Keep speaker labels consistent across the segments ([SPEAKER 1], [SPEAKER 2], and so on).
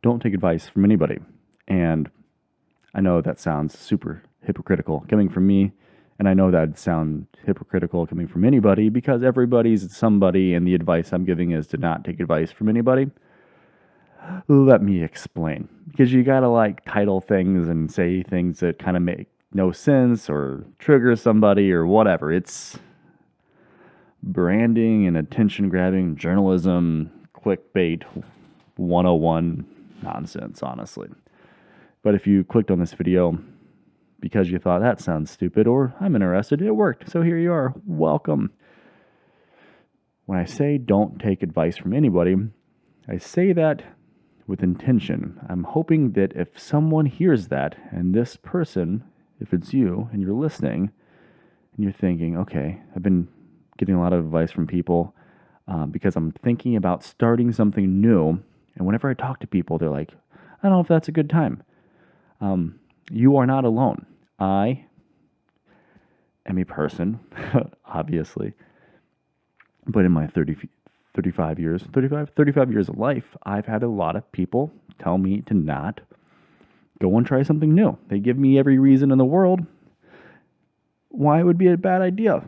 [SPEAKER 1] don't take advice from anybody. And I know that sounds super hypocritical coming from me. And I know that would sound hypocritical coming from anybody because everybody's somebody, and the advice I'm giving is to not take advice from anybody. Let me explain. Because you gotta like title things and say things that kind of make no sense or trigger somebody or whatever. It's branding and attention grabbing journalism, clickbait 101 nonsense, honestly. But if you clicked on this video because you thought that sounds stupid or I'm interested, it worked. So here you are. Welcome. When I say don't take advice from anybody, I say that with intention. I'm hoping that if someone hears that, and this person, if it's you and you're listening, and you're thinking, okay, I've been getting a lot of advice from people because I'm thinking about starting something new. And whenever I talk to people, they're like, I don't know if that's a good time. You are not alone. I am a person, obviously, but in my 35 years of life, I've had a lot of people tell me to not go and try something new. They give me every reason in the world why it would be a bad idea.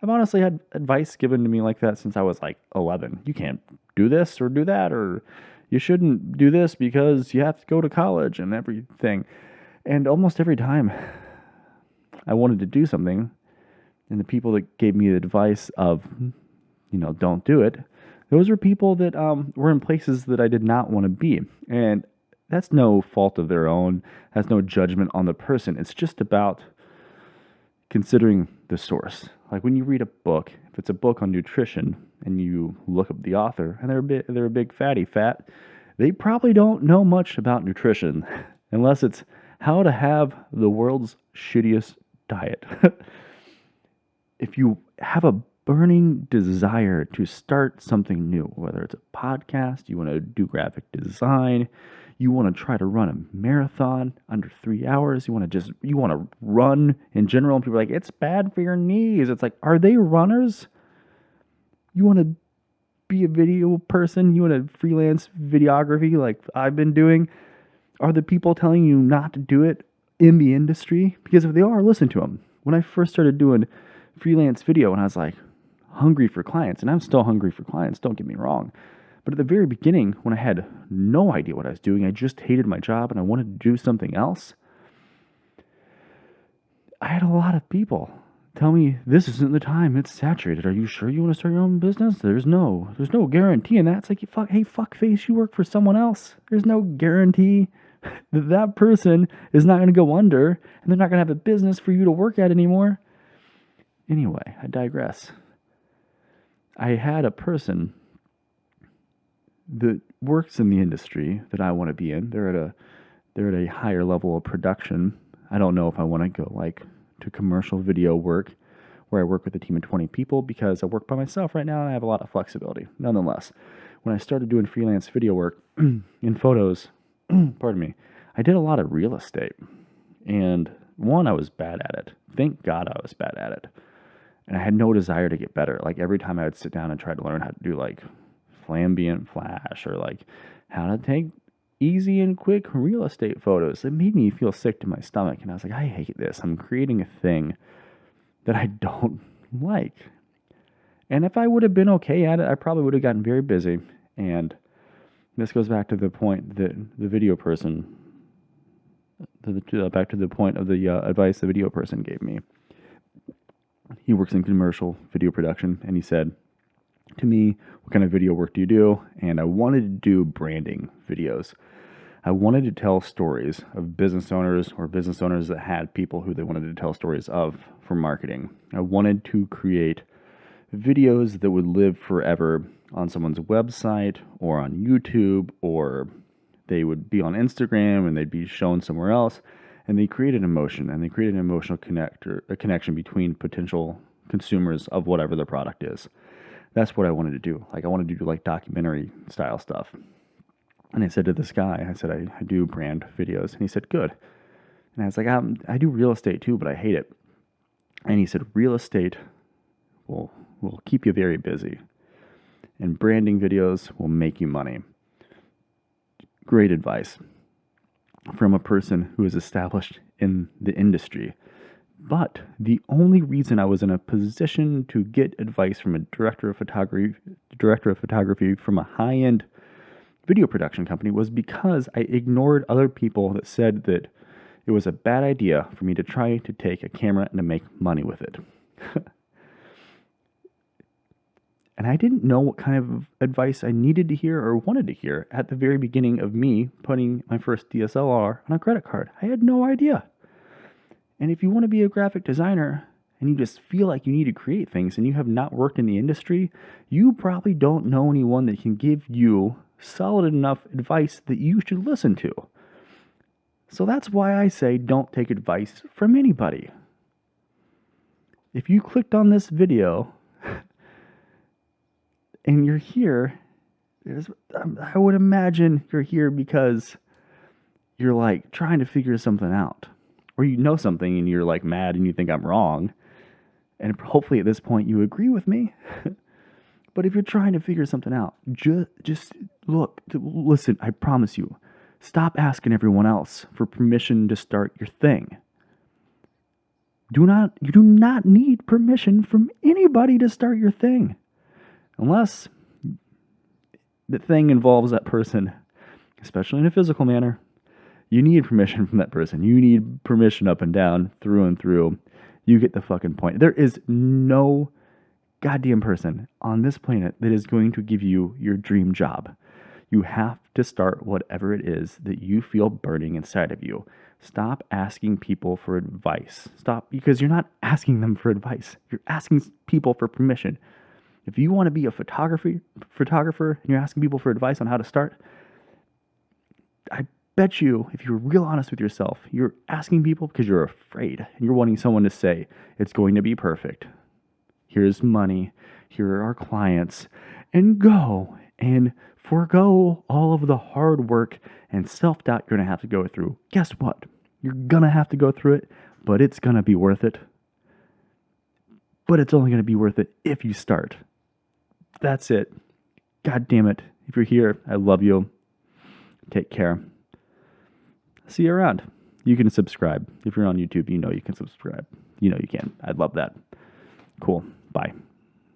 [SPEAKER 1] I've honestly had advice given to me like that since I was like 11. You can't do this or do that, or you shouldn't do this because you have to go to college and everything. And almost every time I wanted to do something, and the people that gave me the advice of, don't do it, those were people that were in places that I did not want to be. And that's no fault of their own. That's no judgment on the person. It's just about considering the source. Like when you read a book, if it's a book on nutrition and you look up the author and they're a big fatty fat, they probably don't know much about nutrition unless it's how to have the world's shittiest diet. If you have a burning desire to start something new, whether it's a podcast, you want to do graphic design, you want to try to run a marathon under 3 hours, you want to run in general, and people are like, it's bad for your knees. It's like, are they runners? You want to be a video person? You want to freelance videography like I've been doing? Are the people telling you not to do it in the industry? Because if they are, listen to them. When I first started doing freelance video, and I was like hungry for clients, and I'm still hungry for clients, don't get me wrong. But at the very beginning, when I had no idea what I was doing, I just hated my job and I wanted to do something else, I had a lot of people tell me, this isn't the time, it's saturated. Are you sure you want to start your own business? There's no guarantee in that. It's like, fuck face, you work for someone else. There's no guarantee that person is not going to go under and they're not going to have a business for you to work at anymore. Anyway, I digress. I had a person that works in the industry that I want to be in. They're at a higher level of production. I don't know if I want to go like to commercial video work where I work with a team of 20 people because I work by myself right now and I have a lot of flexibility. Nonetheless, when I started doing freelance video work in photos, pardon me, I did a lot of real estate. And one, I was bad at it. Thank God I was bad at it. And I had no desire to get better. Like every time I would sit down and try to learn how to do like flambient flash or like how to take easy and quick real estate photos, it made me feel sick to my stomach. And I was like, I hate this. I'm creating a thing that I don't like. And if I would have been okay at it, I probably would have gotten very busy. And this goes back to the point that the video person, back to the point of the advice the video person gave me. He works in commercial video production, and he said to me, what kind of video work do you do? And I wanted to do branding videos. I wanted to tell stories of business owners or business owners that had people who they wanted to tell stories of for marketing. I wanted to create videos that would live forever on someone's website or on YouTube, or they would be on Instagram and they'd be shown somewhere else. And they create an emotion, and they create an emotional a connection between potential consumers of whatever the product is. That's what I wanted to do. Like I wanted to do like documentary style stuff. And I said to this guy, I do brand videos. And he said, good. And I was like, I do real estate too, but I hate it. And he said, real estate will keep you very busy. And branding videos will make you money. great advice from a person who is established in the industry. But the only reason I was in a position to get advice from a director of photography from a high-end video production company was because I ignored other people that said that it was a bad idea for me to try to take a camera and to make money with it. And I didn't know what kind of advice I needed to hear or wanted to hear at the very beginning of me putting my first DSLR on a credit card. I had no idea. And if you want to be a graphic designer and you just feel like you need to create things and you have not worked in the industry, you probably don't know anyone that can give you solid enough advice that you should listen to. So that's why I say don't take advice from anybody. If you clicked on this video and you're here, I would imagine you're here because you're like trying to figure something out. Or you know something and you're like mad and you think I'm wrong. And hopefully at this point you agree with me. But if you're trying to figure something out, just listen, I promise you, stop asking everyone else for permission to start your thing. You do not need permission from anybody to start your thing. Unless the thing involves that person, especially in a physical manner. You need permission from that person. You need permission up and down, through and through. You get the fucking point. There is no goddamn person on this planet that is going to give you your dream job. You have to start whatever it is that you feel burning inside of you. Stop asking people for advice. Stop, because you're not asking them for advice. You're asking people for permission. If you want to be a photographer and you're asking people for advice on how to start, I bet you, if you're real honest with yourself, you're asking people because you're afraid and you're wanting someone to say, it's going to be perfect. Here's money. Here are our clients. And go and forego all of the hard work and self-doubt you're going to have to go through. Guess what? You're going to have to go through it, but it's going to be worth it. But it's only going to be worth it if you start. That's it. God damn it. If you're here, I love you. Take care. See you around. You can subscribe. If you're on YouTube, you know you can subscribe. You know you can. I'd love that. Cool. Bye.